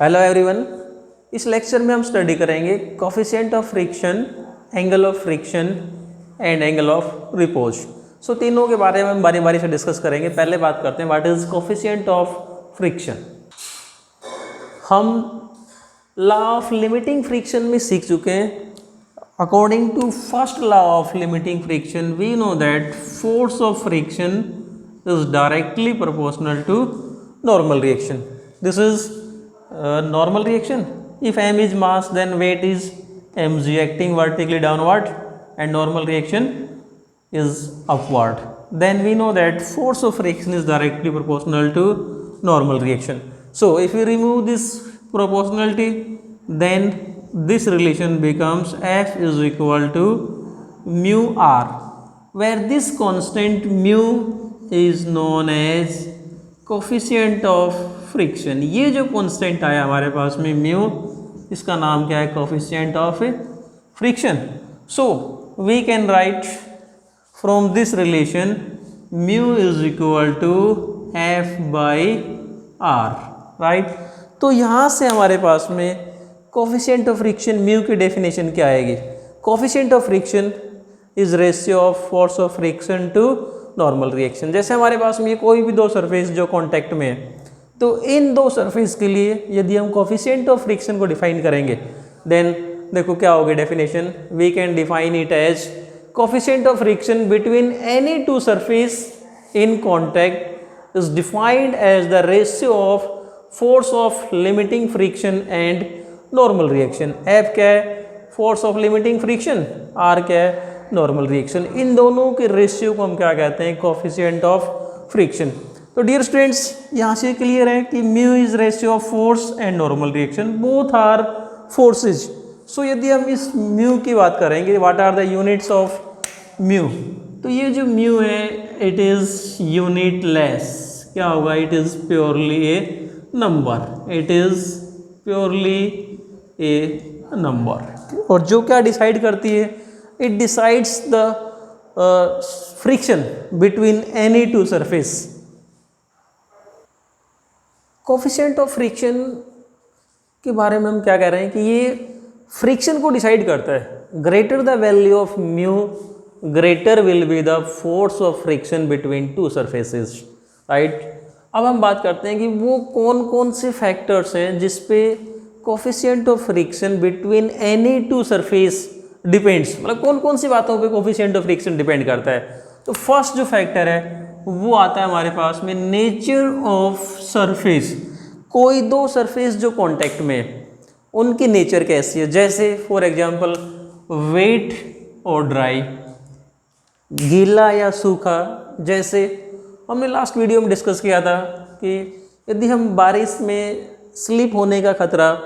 Hello everyone. इस lecture में हम स्टडी करेंगे coefficient of friction, angle of friction and angle of repose. So तीनों के बारे में हम बारी बारी से डिस्कस करेंगे। पहले बात करते हैं what is coefficient of friction. हम लॉ ऑफ लिमिटिंग फ्रिक्शन में सीख चुके हैं। According to first law of limiting friction we know that force of friction is directly proportional to normal reaction. This is normal reaction. If m is mass, then weight is mg acting vertically downward and normal reaction is upward. Then we know that force of friction is directly proportional to normal reaction. So if we remove this proportionality, then this relation becomes F is equal to mu r, where this constant mu is known as coefficient of friction. ये जो constant आया हमारे पास में mu, इसका नाम क्या है? Coefficient of friction. So we can write from this relation mu is equal to F by R, right. तो यहाँ से हमारे पास में कोफिशिएंट ऑफ फ्रिक्शन म्यू की डेफिनेशन क्या आएगी? Coefficient of friction is ratio of force of friction to normal reaction. जैसे हमारे पास में ये कोई भी दो सरफेस जो कांटेक्ट में है, तो इन दो सरफेस के लिए यदि हम कोफिशिएंट ऑफ फ्रिक्शन को डिफाइन करेंगे, देन देखो क्या होगी डेफिनेशन। We can define it as coefficient of friction between any two surface in contact is defined as the ratio of force of limiting friction and normal reaction. F क्या है? Force of limiting friction. R क्या है? Normal reaction. इन दोनों के ratio को हम क्या कहते हैं? Coefficient of friction. तो डियर स्टूडेंट्स, यहाँ से क्लियर है कि mu is ratio of force and normal reaction, both are forces. So यदि हम इस म्यू की बात करेंगे, what are the units of mu, तो ये जो म्यू है इट इज यूनिटलेस। क्या होगा? It is purely A number. It is purely A number. और जो क्या डिसाइड करती है? It decides the friction between any two surface. Coefficient of friction के बारे में हम क्या कह रहे हैं कि ये फ्रिक्शन को डिसाइड करता है। Greater the value of mu, greater will be the force of friction between two surfaces, right. अब हम बात करते हैं कि वो कौन कौन से फैक्टर्स हैं जिसपे coefficient of friction between any two surface depends. मतलब कौन कौन सी बातों पे कोफिशिएंट ऑफ फ्रिक्शन डिपेंड करता है। तो फर्स्ट जो फैक्टर है वो आता है हमारे पास में नेचर ऑफ सरफेस। कोई दो सरफेस जो कांटेक्ट में है उनकी नेचर कैसी है। जैसे फॉर एग्जांपल वेट और ड्राई, गीला या सूखा। जैसे हमने लास्ट वीडियो में डिस्कस किया था कि यदि हम बारिश में स्लिप होने का खतरा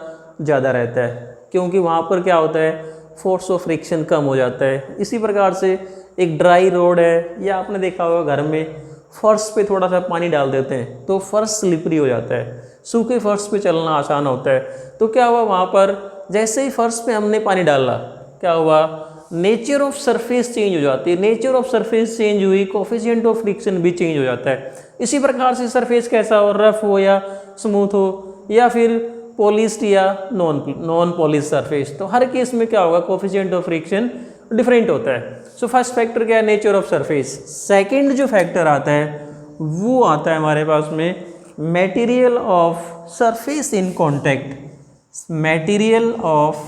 ज़्यादा रहता है, क्योंकि वहाँ पर क्या होता है? फोर्स ऑफ फ्रिक्शन कम हो जाता है। इसी प्रकार से एक ड्राई रोड है, या आपने देखा होगा घर में फर्श पे थोड़ा सा पानी डाल देते हैं तो फर्श स्लिपरी हो जाता है। सूखे फर्श पे चलना आसान होता है। तो क्या हुआ वहाँ पर? जैसे ही फर्श पे हमने पानी डाला, क्या हुआ? नेचर ऑफ सरफेस चेंज हो जाती है। नेचर ऑफ सरफेस चेंज हुई, कोफिशिएंट ऑफ फ्रिक्शन भी चेंज हो जाता है। इसी प्रकार से सरफेस कैसा हो, रफ हो या स्मूथ हो, या फिर पॉलिश्ड या नॉन पॉलिश सरफेस, तो हर केस में क्या होगा? कोफिशिएंट ऑफ फ्रिक्शन डिफरेंट होता है। सो फर्स्ट फैक्टर क्या है? Nature of surface. सेकंड जो फैक्टर आता है वो आता है हमारे पास में material of surface in contact. Material of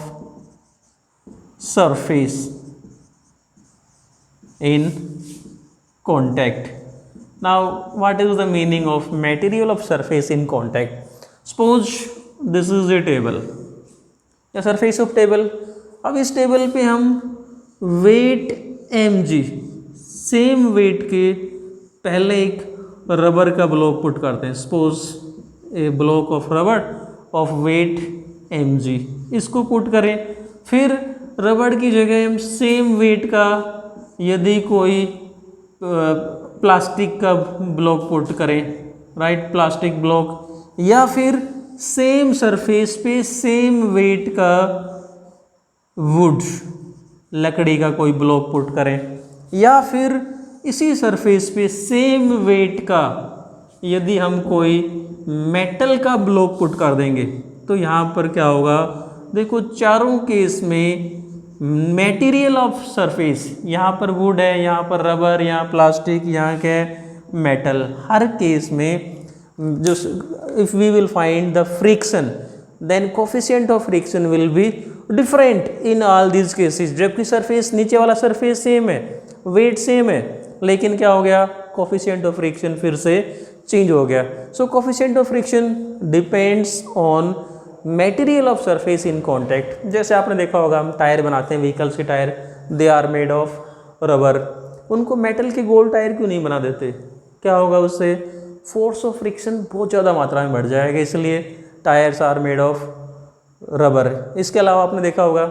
surface in contact. Now what is the meaning of material of surface in contact? Suppose this is a table या सरफेस ऑफ टेबल। अब इस टेबल पे हम वेट mg, सेम वेट के पहले एक rubber का block put करते हैं। Suppose a block of rubber of weight mg, इसको पुट करें। फिर रबर की जगह हम सेम वेट का यदि कोई प्लास्टिक का ब्लॉक पुट करें, राइट, प्लास्टिक ब्लॉक, या फिर सेम सरफेस पे सेम वेट का वुड, लकड़ी का कोई ब्लॉक पुट करें, या फिर इसी सरफेस पे सेम वेट का यदि हम कोई मेटल का ब्लॉक पुट कर देंगे, तो यहाँ पर क्या होगा, देखो चारों केस में मटेरियल ऑफ सरफेस, यहाँ पर वुड है, यहाँ पर रबर, यहाँ प्लास्टिक, यहाँ क्या है मेटल, हर केस में जो if we will find the friction then coefficient of friction will be different in all these cases. जबकि सरफेस नीचे वाला सरफेस सेम है, वेट सेम है, लेकिन क्या हो गया, कोफिशिएंट ऑफ फ्रिक्शन फिर से चेंज हो गया। So coefficient of friction depends on material of surface in contact. जैसे आपने देखा होगा हम टायर बनाते हैं, व्हीकल्स के tyre, they are made of rubber, उनको मेटल के गोल टायर क्यों नहीं बना देते, क्या होगा उससे, फोर्स ऑफ फ्रिक्शन बहुत ज़्यादा मात्रा में बढ़ जाएगा, इसलिए tyres are made of rubber. इसके अलावा आपने देखा होगा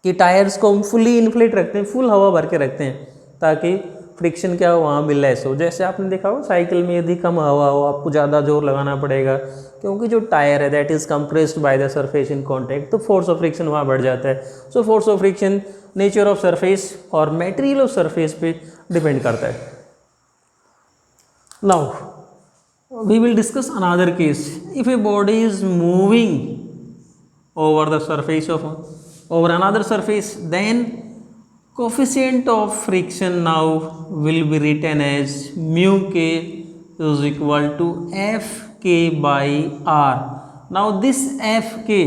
कि टायर्स को हम फुली इन्फ्लेट रखते हैं, फुल हवा भर के रखते हैं ताकि फ्रिक्शन क्या हो वहाँ भी लेस हो। जैसे आपने देखा हो साइकिल में यदि कम हवा हो आपको ज़्यादा जोर लगाना पड़ेगा, क्योंकि जो टायर है that is compressed by the surface in contact, तो फोर्स ऑफ फ्रिक्शन वहाँ बढ़ जाता है। So force of friction nature of surface और मटेरियल ऑफ सरफेस पे डिपेंड करता है। Now we will discuss another case, if a body is moving over the surface of over another surface, then coefficient of friction now will be written as mu k is equal to Fk by R. Now this Fk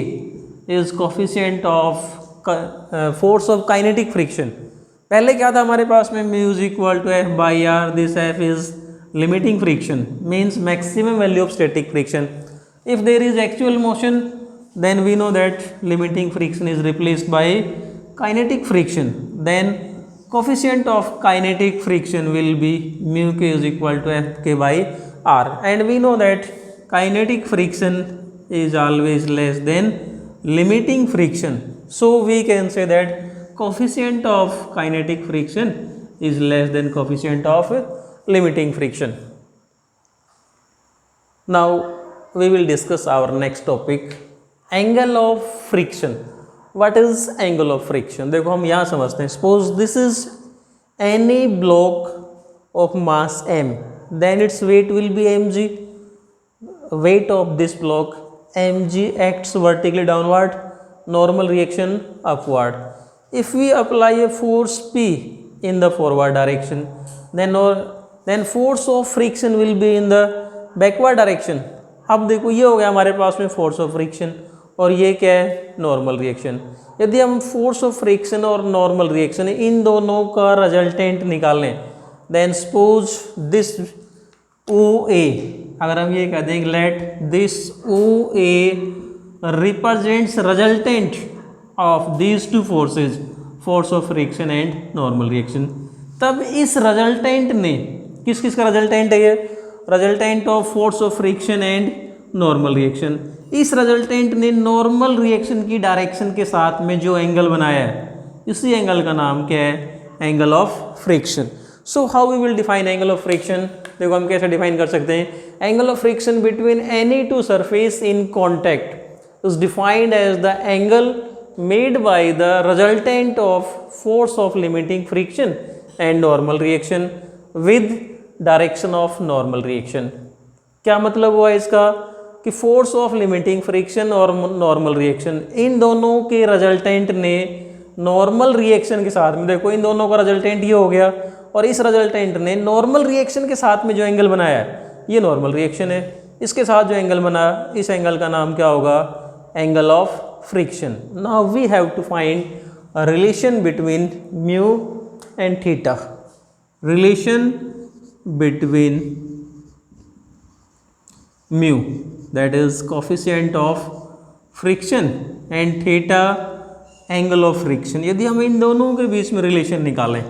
is coefficient of force of kinetic friction. पहले क्या था हमारे पास में, mu is equal to F by R. This F is limiting friction, means maximum value of static friction. If there is actual motion, then we know that limiting friction is replaced by kinetic friction. Then coefficient of kinetic friction will be mu k is equal to Fk by R, and we know that kinetic friction is always less than limiting friction. So we can say that coefficient of kinetic friction is less than coefficient of limiting friction. Now we will discuss our next topic, angle of friction. What is angle of friction? देखो हम यहाँ समझते हैं, suppose this is any block of mass m, then its weight will be mg, weight of this block mg acts vertically downward, normal reaction upward. If we apply a force p in the forward direction, then force of friction will be in the backward direction. अब देखो ये हो गया हमारे पास में force of friction, और ये क्या है, नॉर्मल रिएक्शन। यदि हम फोर्स ऑफ फ्रिक्शन और नॉर्मल रिएक्शन इन दोनों का रिजल्टेंट निकालें, then suppose this O A, अगर हम ये कहते हैं let this O A represents resultant of these two forces, force of friction and normal reaction, तब इस रिजल्टेंट ने, किस किस का रिजल्टेंट है ये, resultant of force of friction and normal reaction, इस रिजल्टेंट ने नॉर्मल रिएक्शन की डायरेक्शन के साथ में जो एंगल बनाया है, इसी एंगल का नाम क्या है, angle of friction. So how we will define angle of friction? देखो हम कैसे डिफाइन कर सकते हैं, angle of friction between any two surface in contact is defined as the angle made by the resultant of force of limiting friction and normal reaction with direction of normal reaction. क्या मतलब हुआ इसका, कि force of limiting friction और normal reaction, इन दोनों के resultant ने नॉर्मल रिएक्शन के साथ में, देखो इन दोनों का रिजल्टेंट ये हो गया, और इस रिजल्टेंट ने नॉर्मल रिएक्शन के साथ में जो एंगल बनाया है ये नॉर्मल रिएक्शन है, इसके साथ जो एंगल बना इस एंगल का नाम क्या होगा, angle of friction. Now we have to find a relation between mu and theta, relation between mu that is coefficient of friction and theta angle of friction। यदि हम इन दोनों के बीच में रिलेशन निकालें,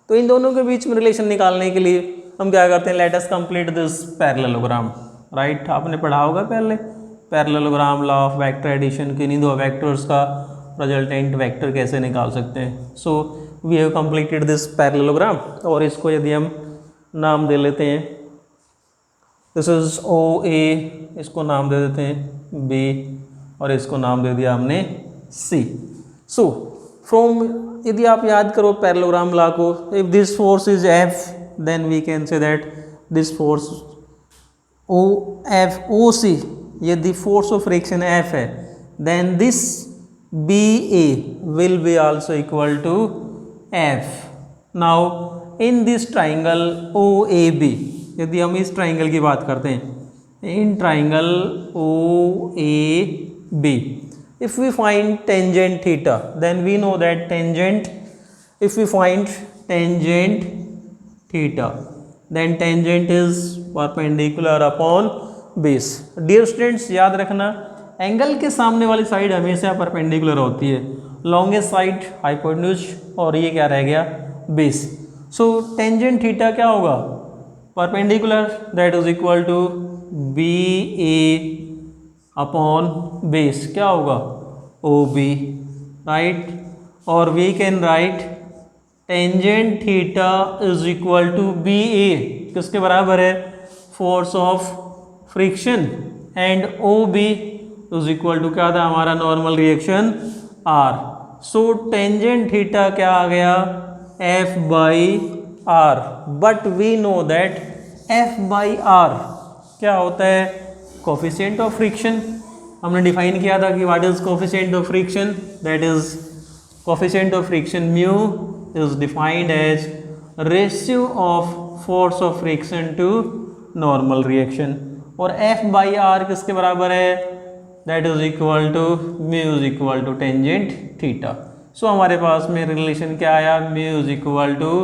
तो इन दोनों के बीच में रिलेशन निकालने के लिए हम क्या करते हैं, let us complete this parallelogram, right. आपने पढ़ा होगा पहले parallelogram, law of vector addition, कि इन दो वेक्टर्स का रिजल्टेंट वेक्टर कैसे निकाल सकते हैं। So we have completed this parallelogram, और इसको यदि हम नाम दे लेते हैं, दिस इज ओ ए, इसको नाम दे देते हैं बी, और इसको नाम दे दिया हमने सी। सो फ्रॉम, यदि आप याद करो पैरेललोग्राम लॉ को, if this force is F then we can say that this force O F O C यदि फोर्स ऑफ फ्रिक्शन F है, then this BA will be also equal to F। Now in this triangle OAB, यदि हम इस triangle की बात करते हैं, in triangle OAB, if we find tangent theta, then we know that tangent, if we find tangent theta, then tangent is perpendicular upon base। Dear students याद रखना, angle के सामने वाली साइड हमेशा परपेंडिकुलर होती है, लॉन्गेस्ट साइड हाइपोटेन्यूज, और ये क्या रह गया, बेस। सो टेंजेंट थीटा क्या होगा, perpendicular, that is equal to BA upon base, क्या होगा, OB, राइट। और we can write tangent theta is equal to BA, किसके बराबर है, force of friction, and OB is equal to क्या था हमारा, normal reaction R। So tangent theta क्या आ गया, F by R। But we know that F by R क्या होता है, कोफिशिएंट ऑफ फ्रिक्शन। हमने डिफाइन किया था कि what is coefficient of friction, that is coefficient of friction mu is defined as ratio of force of friction to normal reaction, और F by R किसके बराबर है, that is equal to mu is equal to tangent theta. So हमारे पास में relation क्या आया, mu is equal to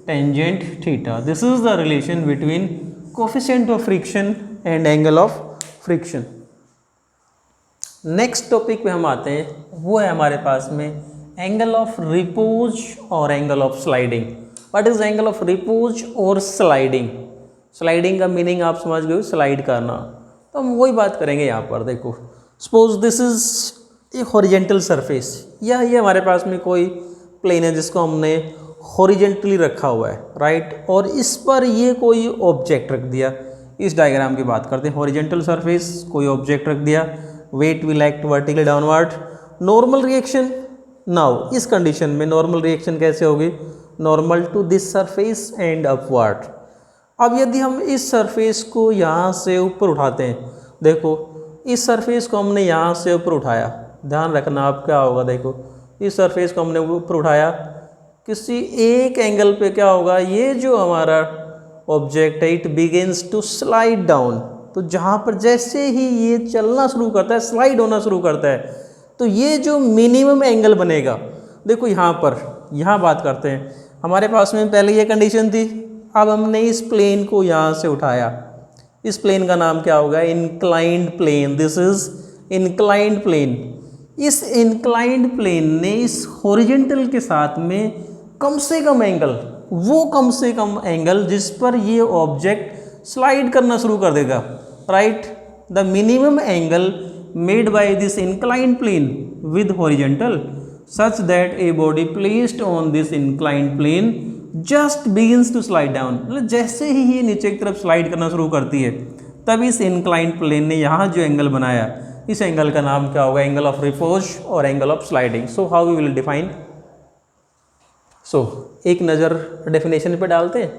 tangent theta. This is the relation between coefficient of friction and angle of friction. Next topic पे हम आते हैं, वो है हमारे पास में एंगल ऑफ रिपोज और angle of sliding. What is angle of repose और स्लाइडिंग? स्लाइडिंग का मीनिंग आप समझ गए, स्लाइड करना। तो हम वही बात करेंगे यहाँ पर। देखो, suppose this is a horizontal surface, या ये हमारे पास में कोई प्लेन है जिसको हमने हॉरिजेंटली रखा हुआ है, राइट, और इस पर ये कोई ऑब्जेक्ट रख दिया। इस डायग्राम की बात करते हैं, हॉरिजेंटल सरफेस, कोई ऑब्जेक्ट रख दिया, weight will act vertically downward, normal reaction. Now इस कंडीशन में नॉर्मल रिएक्शन कैसे होगी, normal to this surface and upward. अब यदि हम इस सरफेस को यहाँ से ऊपर उठाते हैं, देखो इस सरफेस को हमने यहाँ से ऊपर उठाया, ध्यान रखना आप क्या होगा, देखो इस सरफेस को हमने ऊपर उठाया, किसी एक एंगल पे क्या होगा, ये जो हमारा ऑब्जेक्ट है it begins to slide down. तो जहाँ पर जैसे ही ये चलना शुरू करता है, स्लाइड होना शुरू करता है, तो ये जो मिनिमम एंगल बनेगा, देखो यहाँ पर, यहाँ बात करते हैं, हमारे पास में पहले ये कंडीशन थी, अब हमने इस प्लेन को यहाँ से उठाया, इस प्लेन का नाम क्या होगा, inclined plane. This is inclined plane. इस इंक्लाइंड प्लेन ने इस हॉरिजेंटल के साथ में कम से कम एंगल, वो कम से कम एंगल जिस पर ये ऑब्जेक्ट स्लाइड करना शुरू कर देगा, right, the minimum angle made by this inclined plane with horizontal such that a body placed on this inclined plane just begins to slide down. मतलब जैसे ही ये नीचे की तरफ स्लाइड करना शुरू करती है, तब इस इंक्लाइंड प्लेन ने यहाँ जो एंगल बनाया, इस एंगल का नाम क्या होगा, एंगल ऑफ रिपोज और angle of sliding. So how we will define, so एक नज़र डेफिनेशन पे डालते हैं।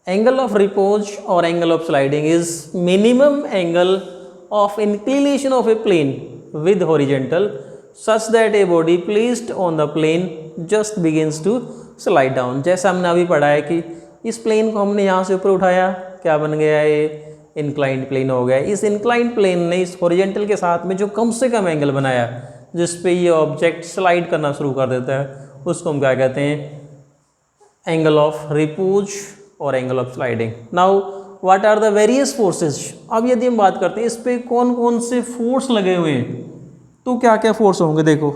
एंगल ऑफ रिपोज और angle of sliding is minimum angle of inclination of a plane with horizontal such that a body placed on the plane just begins to slide down. जैसा हमने अभी पढ़ा है कि इस प्लेन को हमने यहाँ से ऊपर उठाया, क्या बन गया, ये इंक्लाइंड प्लेन हो गया। इस इंक्लाइंड प्लेन ने इस हॉरिजेंटल के साथ में जो कम से कम एंगल बनाया, जिस पे ये ऑब्जेक्ट स्लाइड करना शुरू कर देता है, उसको हम क्या कहते हैं, एंगल ऑफ रिपोज और angle of sliding. Now what are the various forces. अब यदि हम बात करते हैं इस पे कौन कौन से फोर्स लगे हुए हैं, तो क्या क्या फोर्स होंगे, देखो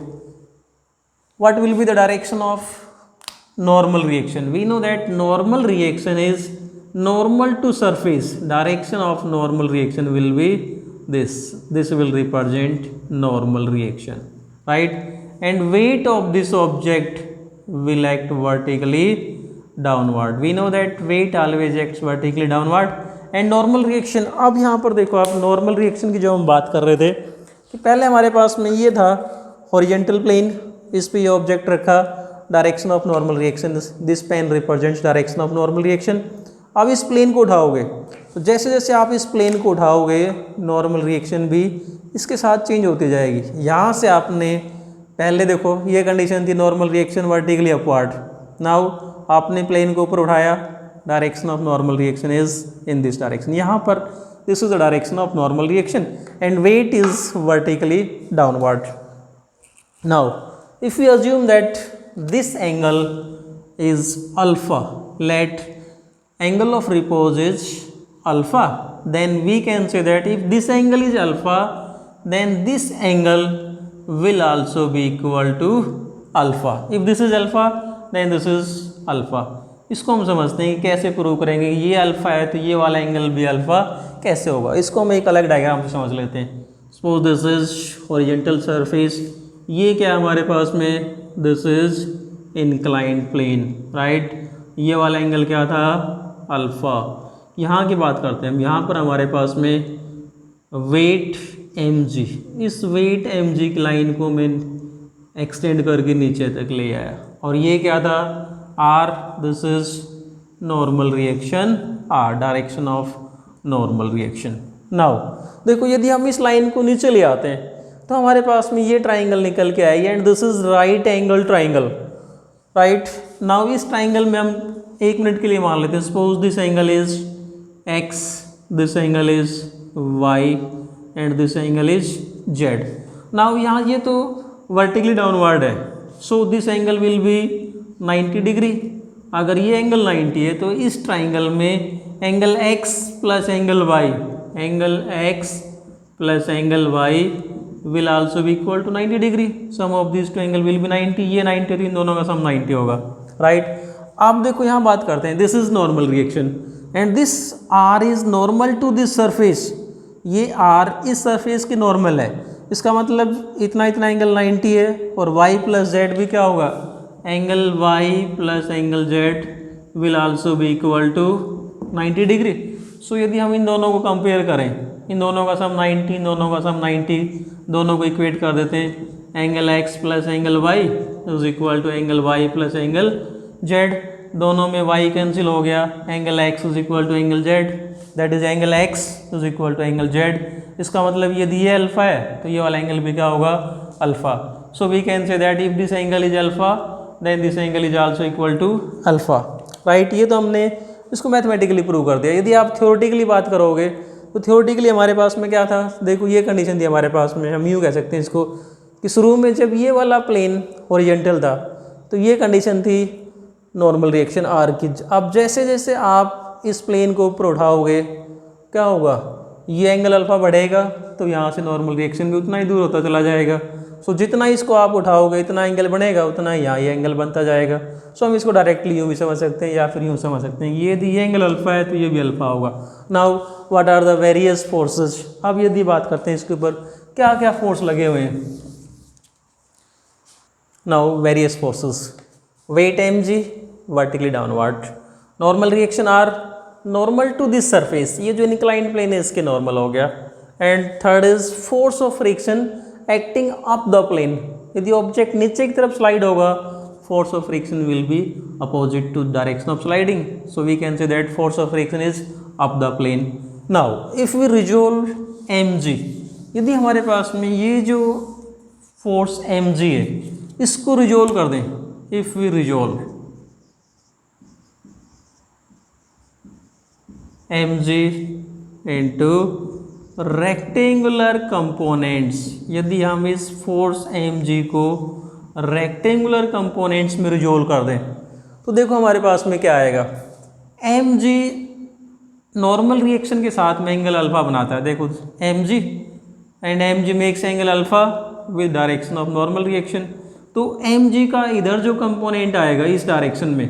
what will be the direction of normal reaction. We know that normal reaction is normal to surface. Direction of normal reaction will be this. This will represent normal reaction, right? And weight of this object will act vertically downward. We know that weight always acts vertically downward. And normal reaction, अब यहाँ पर देखो आप, normal reaction की जो हम बात कर रहे थे कि पहले हमारे पास में ये था horizontal plane, इस पे ये ऑब्जेक्ट रखा, direction of normal reaction, this pen represents direction of normal reaction. अब इस प्लेन को उठाओगे तो जैसे जैसे आप इस प्लेन को उठाओगे नॉर्मल रिएक्शन भी इसके साथ चेंज होती जाएगी। यहाँ से आपने पहले देखो ये कंडीशन थी normal reaction vertically upward, now आपने प्लेन को ऊपर उठाया, direction of normal reaction is in this direction. यहाँ पर this is the direction of normal reaction and weight is vertically downward. Now if we assume that this angle is alpha, let angle of repose is alpha, then we can say that if this angle is alpha then this angle will also be equal to alpha. If this is alpha then this is alpha. इसको हम समझते हैं कि कैसे prove करेंगे, ये alpha है तो ये वाला एंगल भी अल्फा कैसे होगा, इसको हम एक अलग डायग्राम से समझ लेते हैं। Suppose this is horizontal surface, ये क्या हमारे पास में, this is inclined plane, right. ये वाला एंगल क्या था, अल्फ़ा। यहाँ की बात करते हैं हम, यहाँ पर हमारे पास में वेट mg, इस वेट mg की लाइन को मैं एक्सटेंड करके नीचे तक ले आया और ये क्या था r, this is normal reaction r, direction of normal reaction. Now देखो यदि हम इस लाइन को नीचे ले आते हैं तो हमारे पास में ये ट्राइंगल निकल के आई and this is right angle triangle, right. Now इस ट्राइंगल में हम 1 मिनट के लिए मान लेते हैं, suppose this angle is x, this angle is y and this angle is z। Now यहाँ ये तो वर्टिकली डाउनवर्ड है, so this angle will be 90 degree. अगर ये एंगल 90 है तो इस ट्राइंगल में angle x plus angle y, angle x plus angle y will also be equal to 90 degree. Sum of this two angle will be 90, ये 90 तो इन दोनों का सम 90 होगा, राइट। अब देखो यहाँ बात करते हैं, this is normal reaction and this r is normal to this surface, ये r इस सरफेस की नॉर्मल है, इसका मतलब इतना इतना एंगल 90 है और y प्लस z भी क्या होगा, angle y plus angle z will also be equal to 90 degree. So यदि हम इन दोनों को कंपेयर करें, इन दोनों का सम 90, इन दोनों का सम 90, दोनों को इक्वेट कर देते हैं, angle x plus angle y is equal to angle y plus angle z, दोनों में y कैंसिल हो गया, angle x is equal to angle z, that is angle x is equal to angle z। इसका मतलब यदि ये alpha है तो ये वाला एंगल भी क्या होगा, alpha. So we can say that if this angle is alpha then this angle is also equal to alpha, right. ये तो हमने इसको मैथमेटिकली प्रूव कर दिया। यदि आप थ्योरेटिकली बात करोगे तो थ्योरेटिकली हमारे पास में क्या था, देखो ये कंडीशन थी हमारे पास में, हम यूँ कह सकते हैं इसको कि शुरू में जब ये वाला प्लेन हॉरिजॉन्टल था तो ये कंडीशन थी नॉर्मल रिएक्शन r की। अब जैसे जैसे आप इस प्लेन को ऊपर उठाओगे क्या होगा, ये एंगल अल्फा बढ़ेगा तो यहाँ से नॉर्मल रिएक्शन भी उतना ही दूर होता चला जाएगा। सो जितना इसको आप उठाओगे इतना एंगल बढ़ेगा, उतना ही यहाँ ये एंगल बनता जाएगा। सो हम इसको डायरेक्टली यूँ भी समझ सकते हैं या फिर यूँ समझ सकते हैं, ये यदि ये एंगल अल्फा है तो ये भी अल्फा होगा। Now what are the various forces, अब यदि बात करते हैं इसके ऊपर क्या क्या फोर्स लगे हुए हैं। Now various forces, weight mg vertically downward, normal reaction r normal to this surface, ये जो इंक्लाइंड प्लेन है इसके नॉर्मल हो गया, and third is force of friction acting up the plane, यदि ऑब्जेक्ट नीचे की तरफ स्लाइड होगा force of friction will be opposite to direction of sliding, so we can say that force of friction is up the plane. Now if we resolve mg, यदि हमारे पास में ये जो फोर्स mg है इसको रिजोल्व कर दें, if we resolve mg into rectangular components, यदि हम इस फोर्स mg को रेक्टेंगुलर कंपोनेंट्स में रिजोल्व कर दें तो देखो हमारे पास में क्या आएगा, mg नॉर्मल रिएक्शन के साथ में एंगल अल्फा बनाता है, देखो mg and mg makes angle alpha with direction of normal reaction. तो mg का इधर जो कंपोनेंट आएगा इस डायरेक्शन में,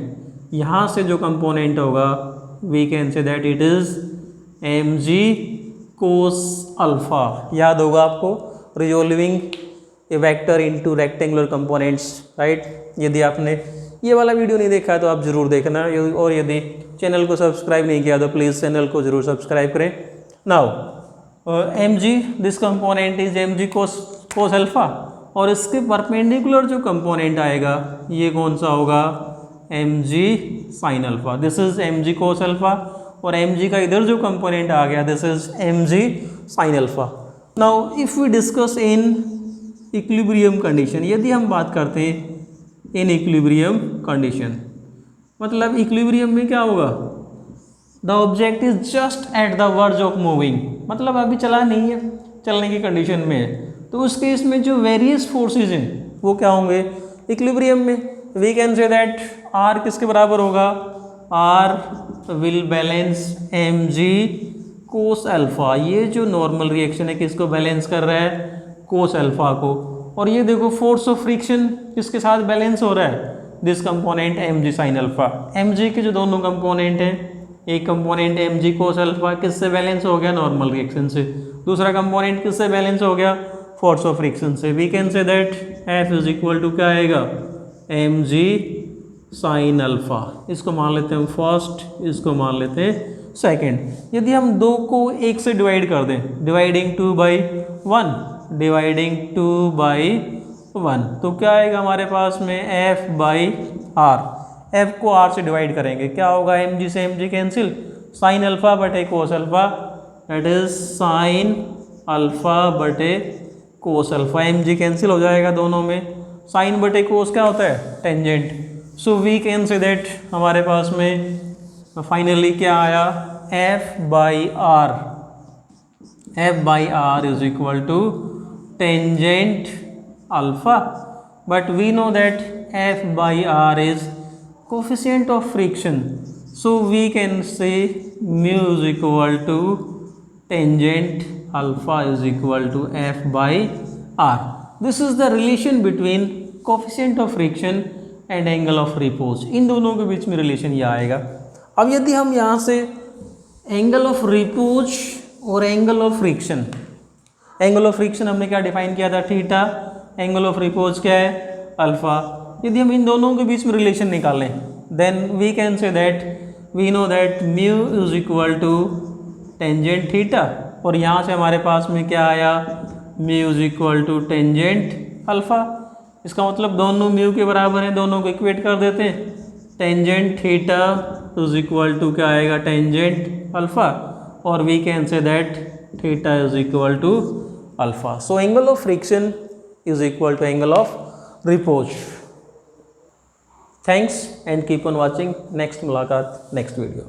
यहाँ से जो कंपोनेंट होगा we can say that it is mg cos alpha. याद होगा आपको resolving a vector into rectangular components, right. यदि आपने ये वाला वीडियो नहीं देखा है तो आप ज़रूर देखना, और यदि चैनल को सब्सक्राइब नहीं किया तो प्लीज़ चैनल को ज़रूर सब्सक्राइब करें। Now mg this component is mg cos alpha, और इसके परपेंडिकुलर जो कंपोनेंट आएगा ये कौन सा होगा, mg sine alpha. This is mg cos alpha और mg का इधर जो कंपोनेंट आ गया this is mg sin alpha. Now if we discuss in equilibrium condition, यदि हम बात करते हैं इन इक्विलिब्रियम कंडीशन, मतलब इक्विलिब्रियम में क्या होगा, the object is just at the verge of moving, मतलब अभी चला नहीं है, चलने की कंडीशन में है, तो उस केस में जो वेरियस फोर्सेज हैं वो क्या होंगे इक्विलिब्रियम में। We can say that R किसके बराबर होगा, R will balance M G cos alpha. ये जो नॉर्मल रिएक्शन है किसको बैलेंस कर रहा है, कोस अल्फा को। और ये देखो फोर्स ऑफ फ्रिक्शन किसके साथ बैलेंस हो रहा है, this component M G sine alpha. M G के जो दोनों कंपोनेंट हैं, एक component M G cos alpha किससे बैलेंस हो गया, नॉर्मल रिएक्शन से, दूसरा कंपोनेंट किससे बैलेंस हो गया, फोर्स ऑफ फ्रिक्शन से। We can say that F is equal to क्या आएगा, एम जी साइन अल्फा। इसको मान लेते हैं फर्स्ट, इसको मान लेते हैं सेकेंड। यदि हम दो को एक से डिवाइड कर दें, डिवाइडिंग 2/1, डिवाइडिंग 2/1, तो क्या आएगा हमारे पास में f/r। f को r से डिवाइड करेंगे, क्या होगा, mg से mg कैंसिल, साइन अल्फा बटे cos alpha, that is sine alpha बटे कोस अल्फा। mg कैंसिल हो जाएगा दोनों में, साइन बटे कोस क्या होता है, tangent. So we can say that हमारे पास में फाइनली क्या आया, f/r, f/r is equal to tangent alpha. But we know that f/r इज coefficient of friction, so we can say mu is equal to tangent alpha is equal to f/r. This is the relation between coefficient of friction and angle of repose. इन दोनों के बीच में relation ये आएगा। अब यदि हम यहाँ से एंगल ऑफ रिपोज और angle of friction, angle of friction हमने क्या डिफाइन किया था, थीटा, एंगल ऑफ रिपोज क्या है, अल्फा। यदि हम इन दोनों के बीच में रिलेशन निकालें, then we can say that we know that mu is equal to tangent theta, और यहाँ से हमारे पास में क्या आया, mu is equal to tangent alpha. इसका मतलब दोनों म्यू के बराबर हैं, दोनों को इक्वेट कर देते हैं, tangent theta is equal to क्या आएगा, टेंजेंट अल्फा, और we can say that theta is equal to alpha. So angle of friction is equal to angle of repose. Thanks and keep on watching. Next मुलाकात, next video.